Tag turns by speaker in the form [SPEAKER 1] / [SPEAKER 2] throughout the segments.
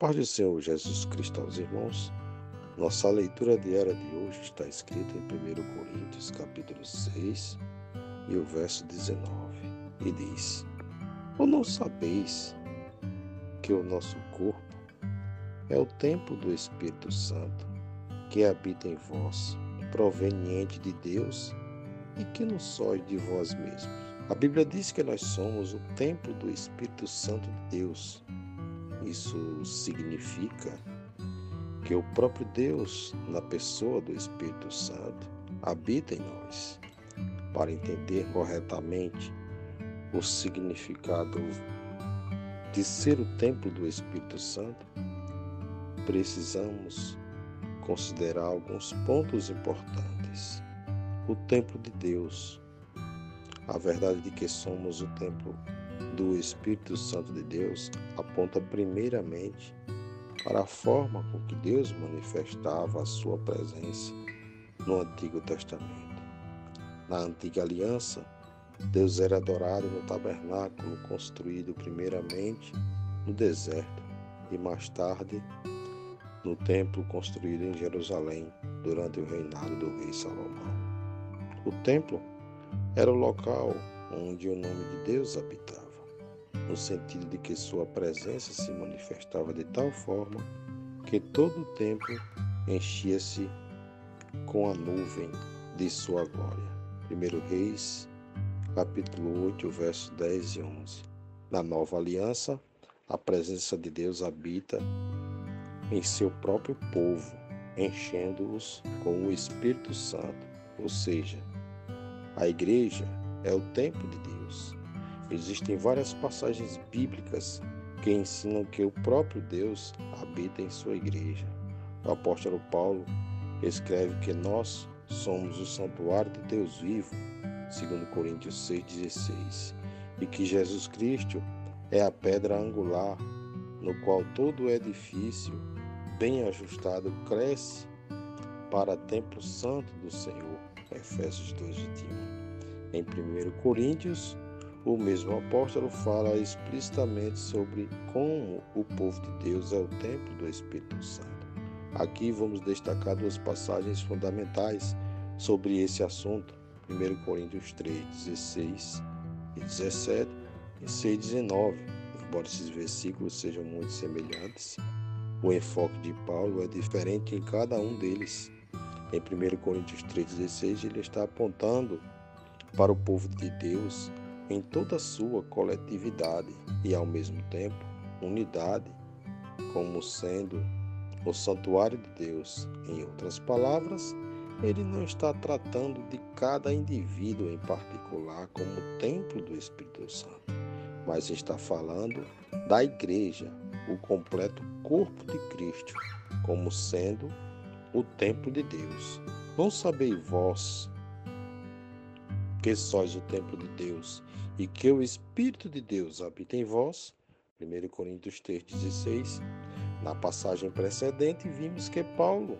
[SPEAKER 1] Paz do Senhor Jesus Cristo aos irmãos. Nossa leitura diária de hoje está escrita em 1 Coríntios, capítulo 6, e o verso 19, e diz: Ou não sabeis que o nosso corpo é o templo do Espírito Santo, que habita em vós, proveniente de Deus, e que não sois de vós mesmos? A Bíblia diz que nós somos o templo do Espírito Santo de Deus. Isso significa que o próprio Deus, na pessoa do Espírito Santo, habita em nós. Para entender corretamente o significado de ser o templo do Espírito Santo, precisamos considerar alguns pontos importantes. O templo de Deus, a verdade de que somos o templo do Espírito Santo de Deus, aponta primeiramente para a forma com que Deus manifestava a sua presença no Antigo Testamento. Na Antiga Aliança, Deus era adorado no tabernáculo construído primeiramente no deserto e mais tarde no templo construído em Jerusalém durante o reinado do rei Salomão. O templo era o local onde o nome de Deus habitava, no sentido de que sua presença se manifestava de tal forma que todo o templo enchia-se com a nuvem de sua glória. 1 Reis, capítulo 8, versos 10 e 11. Na Nova Aliança, a presença de Deus habita em seu próprio povo, enchendo-os com o Espírito Santo, ou seja, a igreja é o templo de Deus. Existem várias passagens bíblicas que ensinam que o próprio Deus habita em sua igreja. O apóstolo Paulo escreve que nós somos o santuário de Deus vivo, 2 Coríntios 6,16, e que Jesus Cristo é a pedra angular, no qual todo o edifício bem ajustado cresce para templo santo do Senhor, Efésios 2,21. Em 1 Coríntios, o mesmo apóstolo fala explicitamente sobre como o povo de Deus é o templo do Espírito Santo. Aqui vamos destacar duas passagens fundamentais sobre esse assunto. 1 Coríntios 3, 16 e 17 e 6, 19. Embora esses versículos sejam muito semelhantes, o enfoque de Paulo é diferente em cada um deles. Em 1 Coríntios 3,16, ele está apontando para o povo de Deus em toda a sua coletividade e, ao mesmo tempo, unidade, como sendo o santuário de Deus. Em outras palavras, ele não está tratando de cada indivíduo em particular como templo do Espírito Santo, mas está falando da igreja, o completo corpo de Cristo, como sendo o templo de Deus. Não sabeis vós que sois o templo de Deus e que o Espírito de Deus habita em vós? 1 Coríntios 3,16. Na passagem precedente, vimos que Paulo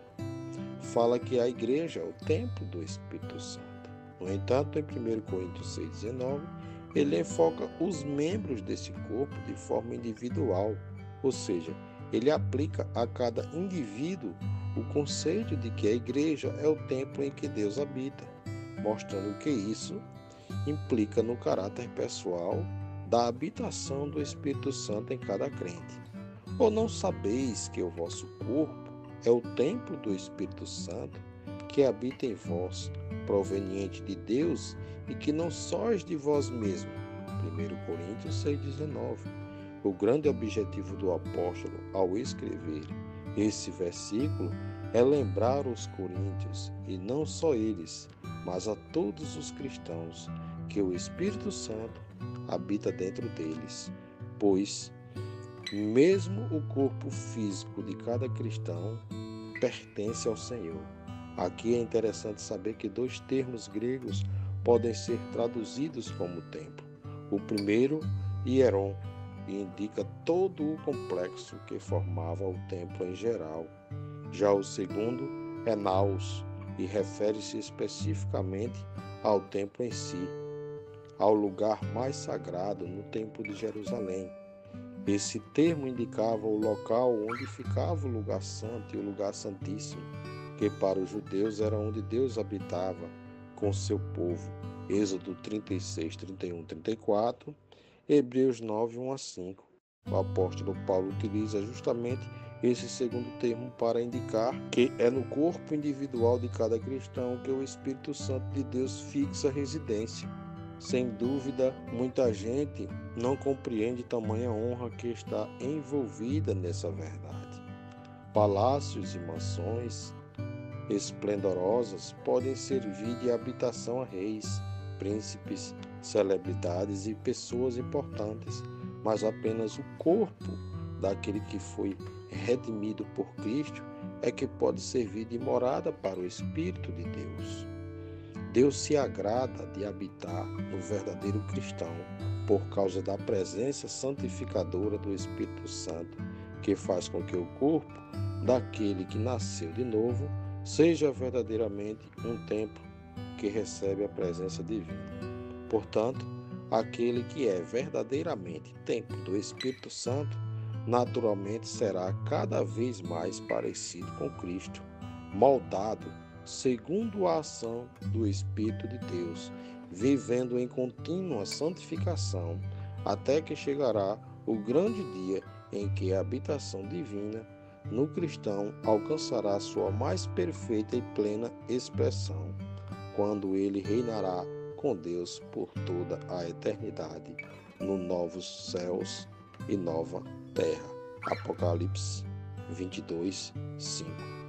[SPEAKER 1] fala que a igreja é o templo do Espírito Santo. No entanto, em 1 Coríntios 6,19, ele enfoca os membros desse corpo de forma individual, ou seja, ele aplica a cada indivíduo o conceito de que a igreja é o templo em que Deus habita, mostrando que isso implica no caráter pessoal da habitação do Espírito Santo em cada crente. Ou não sabeis que o vosso corpo é o templo do Espírito Santo, que habita em vós, proveniente de Deus, e que não sois de vós mesmos? 1 Coríntios 6,19. O grande objetivo do apóstolo ao escrever esse versículo é lembrar os coríntios, e não só eles, mas a todos os cristãos, que o Espírito Santo habita dentro deles, pois mesmo o corpo físico de cada cristão pertence ao Senhor. Aqui é interessante saber que dois termos gregos podem ser traduzidos como templo. O primeiro, hieron, indica todo o complexo que formava o templo em geral. Já o segundo é naos, e refere-se especificamente ao templo em si, ao lugar mais sagrado no templo de Jerusalém. Esse termo indicava o local onde ficava o lugar santo e o lugar santíssimo, que para os judeus era onde Deus habitava com seu povo. Êxodo 36, 31, 34, Hebreus 9, 1 a 5. O apóstolo Paulo utiliza justamente esse segundo termo para indicar que é no corpo individual de cada cristão que o Espírito Santo de Deus fixa residência. Sem dúvida, muita gente não compreende tamanha honra que está envolvida nessa verdade. Palácios e mansões esplendorosas podem servir de habitação a reis, príncipes, celebridades e pessoas importantes, mas apenas o corpo daquele que foi redimido por Cristo é que pode servir de morada para o Espírito de Deus. Deus se agrada de habitar no verdadeiro cristão por causa da presença santificadora do Espírito Santo, que faz com que o corpo daquele que nasceu de novo seja verdadeiramente um templo que recebe a presença divina. Portanto, aquele que é verdadeiramente templo do Espírito Santo, naturalmente será cada vez mais parecido com Cristo, moldado segundo a ação do Espírito de Deus, vivendo em contínua santificação, até que chegará o grande dia em que a habitação divina no cristão alcançará sua mais perfeita e plena expressão, quando ele reinará com Deus por toda a eternidade, no novos céus e nova terra. Apocalipse 22, 5.